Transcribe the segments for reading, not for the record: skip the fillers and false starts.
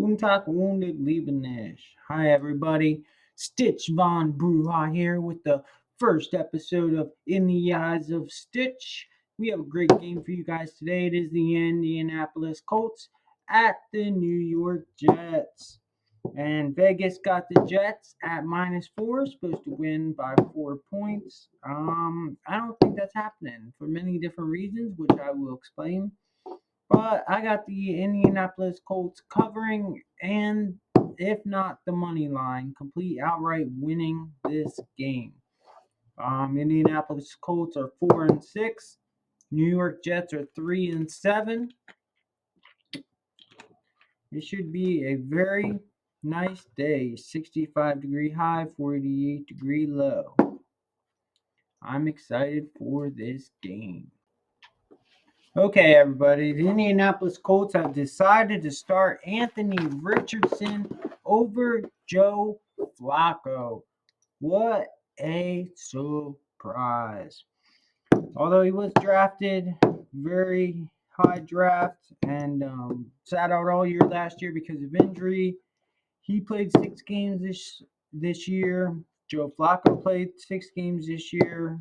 Guten Tag und Liebenish. Hi, everybody. Stitch Von Bruja here with the first episode of In the Eyes of Stitch. We have a great game for you guys today. It is the Indianapolis Colts at the New York Jets. And Vegas got the Jets at -4, supposed to win by 4 points. I don't think that's happening for many different reasons, which I will explain. But I got the Indianapolis Colts covering and, if not the money line, complete outright winning this game. Indianapolis Colts are 4-6. New York Jets are 3-7. It should be a very nice day. 65-degree high, 48-degree low. I'm excited for this game. Okay, everybody. The Indianapolis Colts have decided to start Anthony Richardson over Joe Flacco. What a surprise. Although he was drafted very high draft and sat out all year last year because of injury, he played 6 games this year. Joe Flacco played 6 games this year.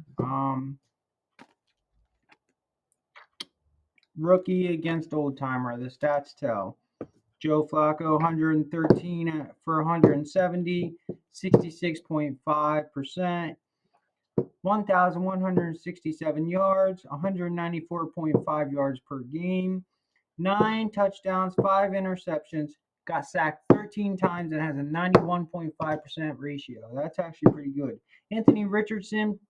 Rookie against old timer, the stats tell. Joe Flacco, 113 for 170, 66.5%, 1,167 yards, 194.5 yards per game, 9 touchdowns, 5 interceptions, got sacked 13 times, and has a 91.5% ratio. That's actually pretty good. Anthony Richardson,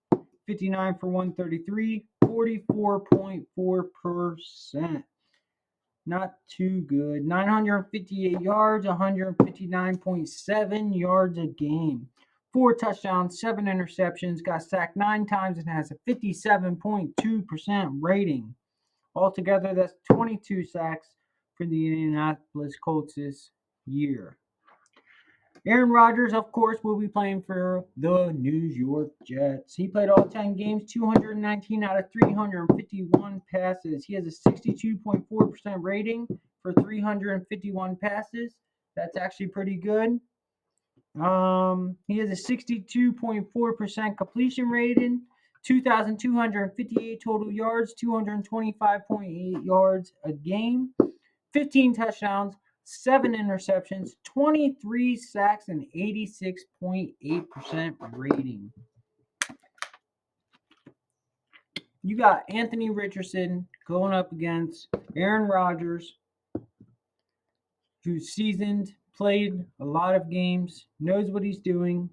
59 for 133, 44.4%. Not too good. 958 yards, 159.7 yards a game. 4 touchdowns, 7 interceptions, got sacked 9 times, and has a 57.2% rating. Altogether, that's 22 sacks for the Indianapolis Colts this year. Aaron Rodgers, of course, will be playing for the New York Jets. He played all 10 games, 219 out of 351 passes. He has a 62.4% rating for 351 passes. That's actually pretty good. He has a 62.4% completion rating, 2,258 total yards, 225.8 yards a game, 15 touchdowns, 7 interceptions, 23 sacks, and 86.8% rating. You got Anthony Richardson going up against Aaron Rodgers, who's seasoned, played a lot of games, knows what he's doing.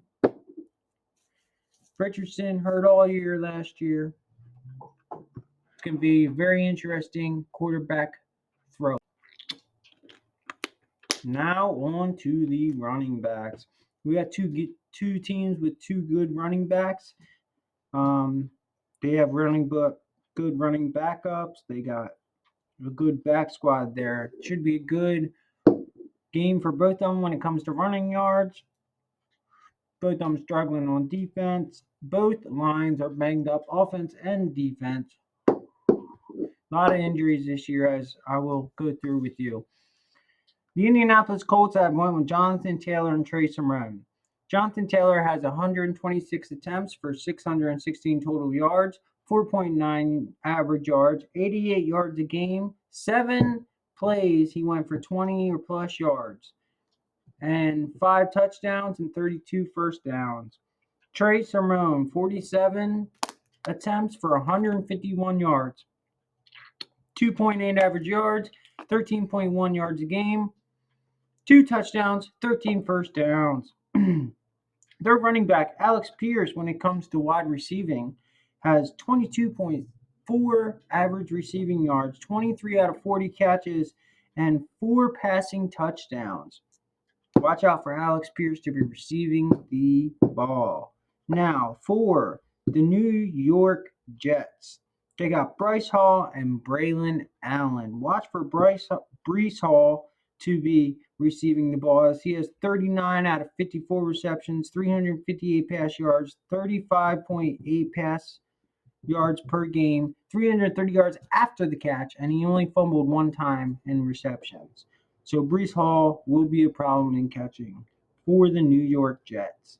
Richardson hurt all year last year. It's going to be a very interesting quarterback throw. Now on to the running backs. We got two teams with 2 good running backs. They have good running backups. They got a good back squad there. It should be a good game for both of them when it comes to running yards. Both of them struggling on defense. Both lines are banged up, offense and defense. A lot of injuries this year, as I will go through with you. The Indianapolis Colts have went with Jonathan Taylor and Trey Sermon. Jonathan Taylor has 126 attempts for 616 total yards, 4.9 average yards, 88 yards a game, 7 plays he went for 20 or plus yards, and 5 touchdowns and 32 first downs. Trey Sermon, 47 attempts for 151 yards, 2.8 average yards, 13.1 yards a game, 2 touchdowns, 13 first downs. Their running back, Alex Pierce, when it comes to wide receiving, has 22.4 average receiving yards, 23 out of 40 catches, and 4 passing touchdowns. Watch out for Alex Pierce to be receiving the ball. Now, for the New York Jets, they got Bryce Hall and Braylon Allen. Watch for Bryce Hall to be receiving the ball, as he has 39 out of 54 receptions, 358 pass yards, 35.8 pass yards per game, 330 yards after the catch, and he only fumbled 1 time in receptions. So Brees Hall will be a problem in catching for the New York Jets.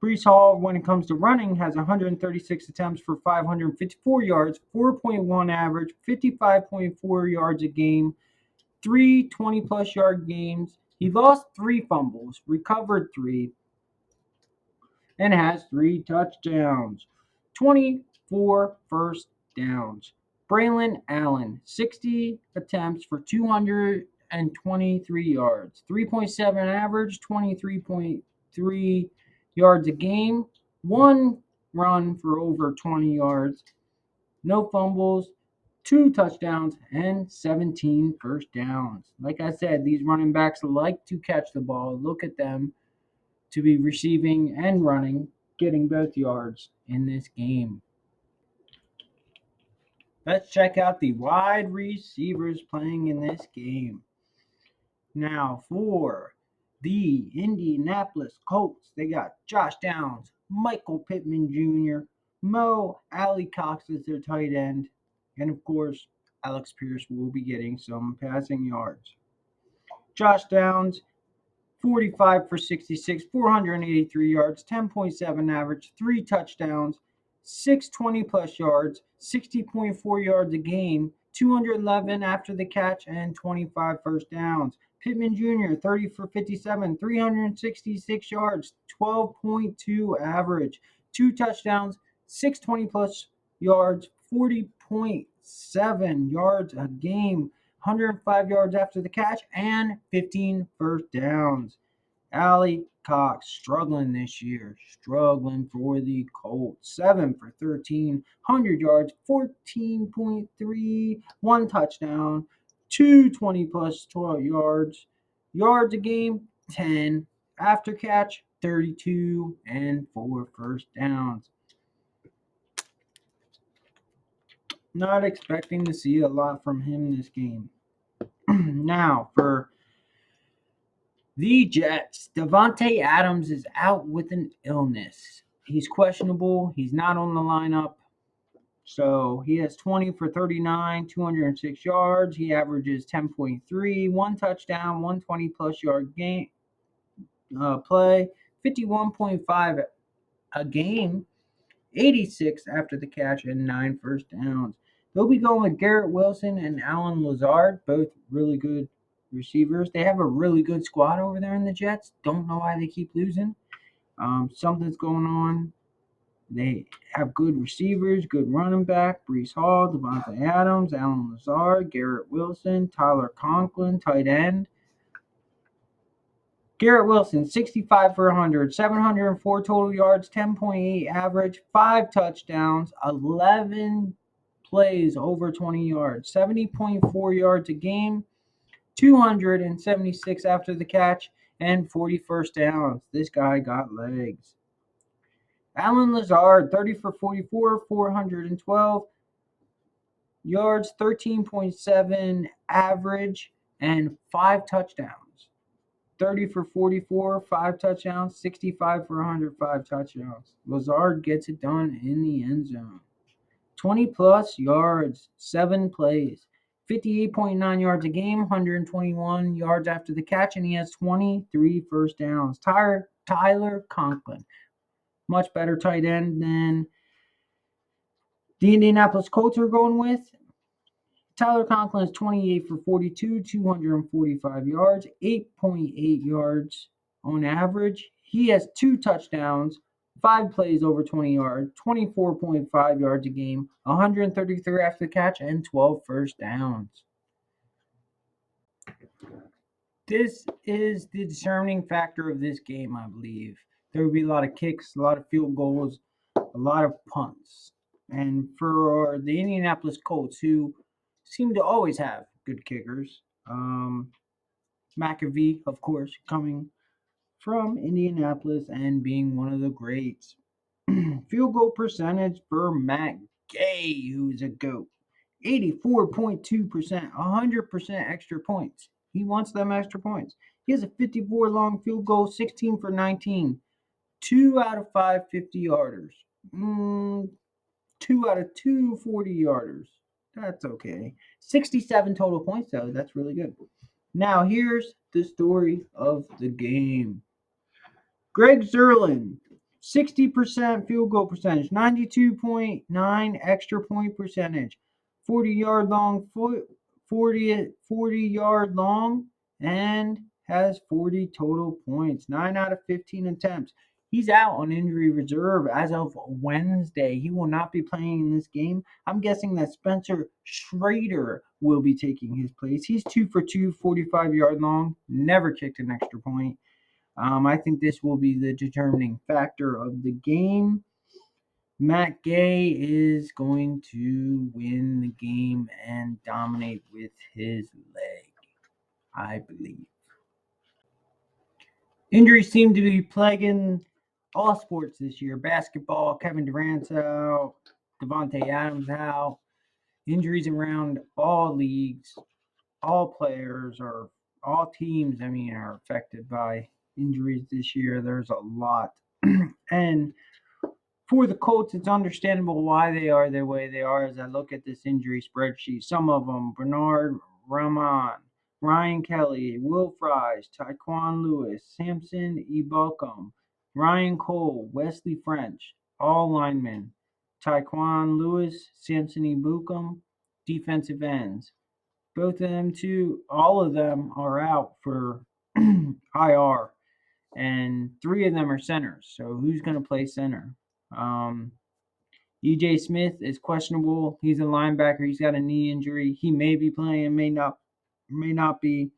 Brees Hall, when it comes to running, has 136 attempts for 554 yards, 4.1 average, 55.4 yards a game, three 20-plus yard games. He lost three fumbles, recovered three, and has three touchdowns, 24 first downs. Braylon Allen, 60 attempts for 223 yards, 3.7 average, 23.3 yards a game, one run for over 20 yards, no fumbles, two touchdowns, and 17 first downs. Like I said, these running backs like to catch the ball. Look at them to be receiving and running, getting both yards in this game. Let's check out the wide receivers playing in this game. Now, for the Indianapolis Colts, they got Josh Downs, Michael Pittman Jr., Mo Alley Cox as their tight end, and of course, Alex Pierce will be getting some passing yards. Josh Downs, 45 for 66, 483 yards, 10.7 average, three touchdowns, 620-plus yards, 60.4 yards a game, 211 after the catch, and 25 first downs. Pittman Jr., 30 for 57, 366 yards, 12.2 average, two touchdowns, 620-plus yards, 40.7 yards a game, 105 yards after the catch, and 15 first downs. Allie Cox struggling this year, struggling for the Colts. 7 for 13, 100 yards, 14.3, one touchdown, 220 plus 12 yards. Yards a game, 10. After catch, 32, and 4 first downs. Not expecting to see a lot from him this game. Now, for the Jets, Davante Adams is out with an illness. He's questionable. He's not on the lineup. So he has 20 for 39, 206 yards. He averages 10.3, one touchdown, 120-plus yard game play, 51.5 a game, 86 after the catch, and 9 first downs. They'll be going with Garrett Wilson and Alan Lazard, both really good receivers. They have a really good squad over there in the Jets. Don't know why they keep losing. Something's going on. They have good receivers, good running back, Brees Hall, Devontae Adams, Alan Lazard, Garrett Wilson, Tyler Conklin, tight end. Garrett Wilson, 65 for 100, 704 total yards, 10.8 average, 5 touchdowns, 11 plays over 20 yards, 70.4 yards a game, 276 after the catch, and 40 first downs. This guy got legs. Alan Lazard, 30 for 44, 412 yards, 13.7 average, and 5 touchdowns. 30 for 44, 5 touchdowns, 65 for 100, 5 touchdowns. Lazard gets it done in the end zone. 20-plus yards, 7 plays, 58.9 yards a game, 121 yards after the catch, and he has 23 first downs. Tyler Conklin, much better tight end than the Indianapolis Colts are going with. Tyler Conklin is 28 for 42, 245 yards, 8.8 yards on average. He has 2 touchdowns, 5 plays over 20 yards, 24.5 yards a game, 133 after the catch, and 12 first downs. This is the determining factor of this game, I believe. There will be a lot of kicks, a lot of field goals, a lot of punts. And for the Indianapolis Colts, who seem to always have good kickers, McAfee, of course, coming from Indianapolis and being one of the greats. Field goal percentage for Matt Gay, who's a GOAT. 84.2%, 100% extra points. He wants them extra points. He has a 54 long field goal, 16 for 19. 2 out of 5 50-yarders. 2 out of 2 40-yarders. That's okay. 67 total points, though. That's really good. Now, here's the story of the game. Greg Zerlin, 60% field goal percentage, 92.9 extra point percentage, 40-yard long, 40 long, and has 40 total points, 9 out of 15 attempts. He's out on injury reserve as of Wednesday. He will not be playing in this game. I'm guessing that Spencer Schrader will be taking his place. He's 2 for 2, 45-yard long, never kicked an extra point. I think this will be the determining factor of the game. Matt Gay is going to win the game and dominate with his leg, I believe. Injuries seem to be plaguing all sports this year. Basketball, Kevin Durant's out, Devontae Adams out. Injuries around all leagues, all players are all teams, are affected by injuries this year. There's a lot. And for the Colts, it's understandable why they are the way they are as I look at this injury spreadsheet. Some of them, Bernard Rahman, Ryan Kelly, Will Fries, Taekwon Lewis, Samson Ebukam, Ryan Cole, Wesley French, all linemen. Taekwon Lewis, Samson Ebukam, defensive ends. Both of them, too, all of them are out for IR, and three of them are centers. So who's going to play center? Um, EJ Smith is questionable. He's a linebacker. He's got a knee injury. He may be playing, may not be.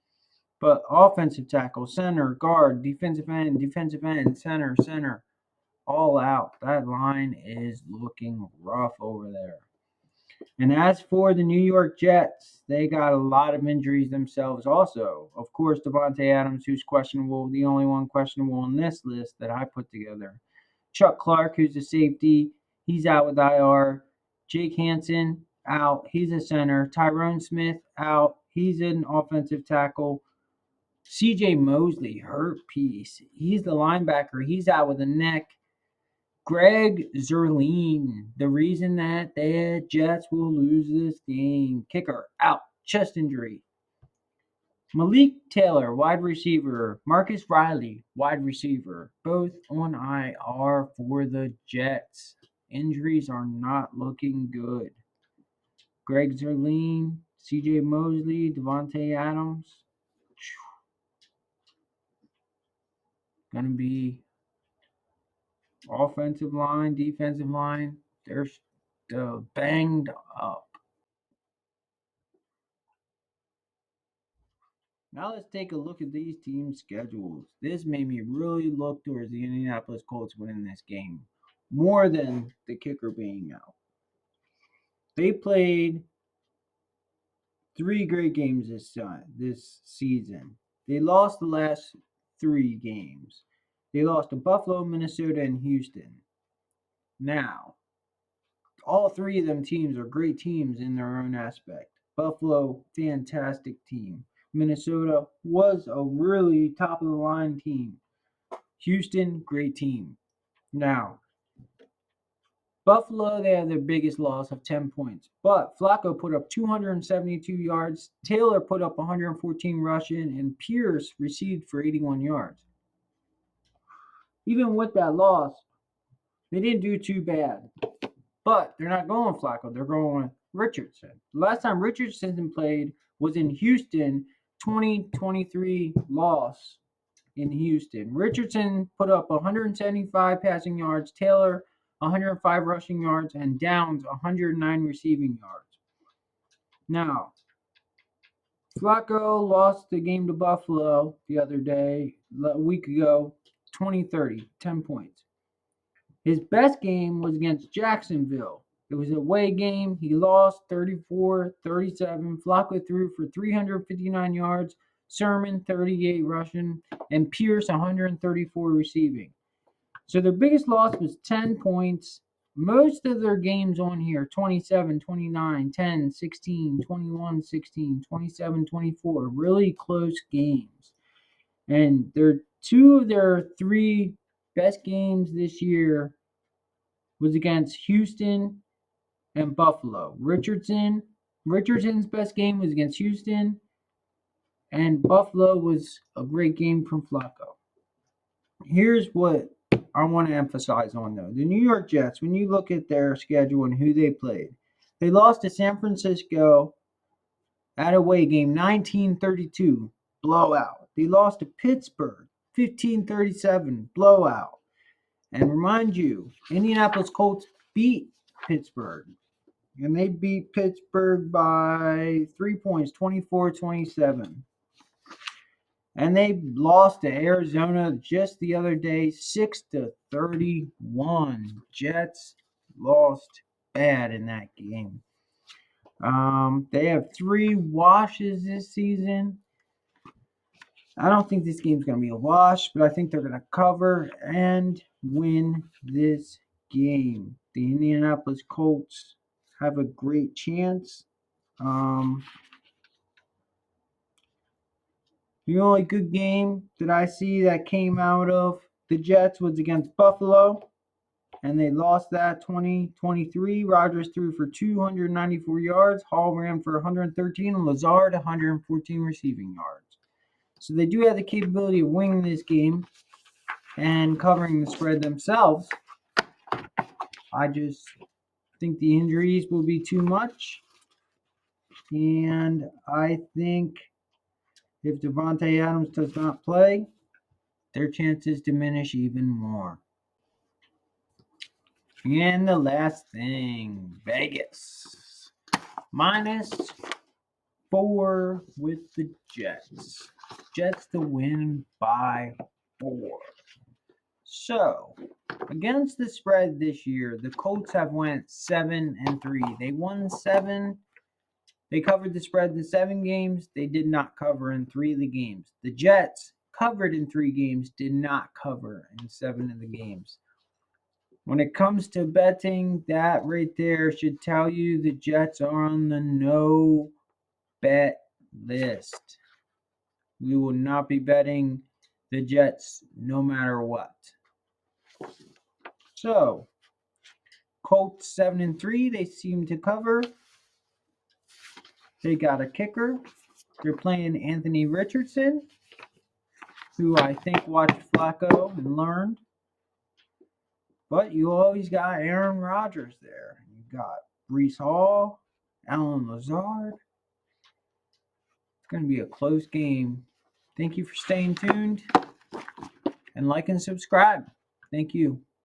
But offensive tackle, center, guard, defensive end, center, all out. That line is looking rough over there. And as for the New York Jets, they got a lot of injuries themselves also. Of course, Devontae Adams, who's questionable, the only one questionable on this list that I put together. Chuck Clark, who's a safety, he's out with IR. Jake Hansen, out. He's a center. Tyrone Smith, out. He's an offensive tackle. CJ Mosley, hurt piece. He's the linebacker. He's out with a neck. Greg Zerline, the reason that the Jets will lose this game. Kicker, out. Chest injury. Malik Taylor, wide receiver. Marcus Riley, wide receiver. Both on IR for the Jets. Injuries are not looking good. Greg Zerline, CJ Mosley, Devontae Adams. Going to be offensive line, defensive line. They're banged up. Now let's take a look at these teams' schedules. This made me really look towards the Indianapolis Colts winning this game more than the kicker being out. They played three great games this season. They lost the last three games. They lost to Buffalo, Minnesota, and Houston. Now, all three of them teams are great teams in their own aspect. Buffalo, fantastic team. Minnesota was a really top of the line team. Houston, great team. Now, Buffalo, they had their biggest loss of 10 points. But Flacco put up 272 yards. Taylor put up 114 rushing. And Pierce received for 81 yards. Even with that loss, they didn't do too bad. But they're not going Flacco. They're going Richardson. The last time Richardson played was in Houston, 2023 loss in Houston. Richardson put up 175 passing yards, Taylor 105 rushing yards, and Downs 109 receiving yards. Now, Flacco lost the game to Buffalo the other day, a week ago, 20-30, 10 points. His best game was against Jacksonville. It was a away game. He lost 34-37. Flacco threw for 359 yards, Sermon 38 rushing, and Pierce 134 receiving. So their biggest loss was 10 points. Most of their games on here 27, 29, 10, 16, 21, 16, 27, 24. Really close games. And their two of their three best games this year was against Houston and Buffalo. Richardson's best game was against Houston, And Buffalo was a great game from Flacco. Here's what I want to emphasize on, though. The New York Jets, when you look at their schedule and who they played, they lost to San Francisco at away game 19-32, blowout. They lost to Pittsburgh 15-37, blowout. And remind you, Indianapolis Colts beat Pittsburgh. And they beat Pittsburgh by 3 points, 24-27. And they lost to Arizona just the other day, 6-31. Jets lost bad in that game. They have 3 washes this season. I don't think this game's going to be a wash, but I think they're going to cover and win this game. The Indianapolis Colts have a great chance. The only good game that I see that came out of the Jets was against Buffalo, and they lost that 20-23. Rodgers threw for 294 yards. Hall ran for 113, and Lazard 114 receiving yards. So they do have the capability of winning this game and covering the spread themselves. I just think the injuries will be too much. And I think if Devontae Adams does not play, their chances diminish even more. And the last thing, Vegas. -4 with the Jets. Jets to win by 4. So, against the spread this year, the Colts have went 7-3. They won 7. They covered the spread in 7 games. They did not cover in 3 of the games. The Jets covered in 3 games, did not cover in 7 of the games. When it comes to betting, that right there should tell you the Jets are on the no bet list. We will not be betting the Jets no matter what. So, Colts 7-3, they seem to cover. They got a kicker. They're playing Anthony Richardson, who I think watched Flacco and learned. But you always got Aaron Rodgers there. You got Breece Hall, Allen Lazard. It's going to be a close game. Thank you for staying tuned, and like and subscribe. Thank you.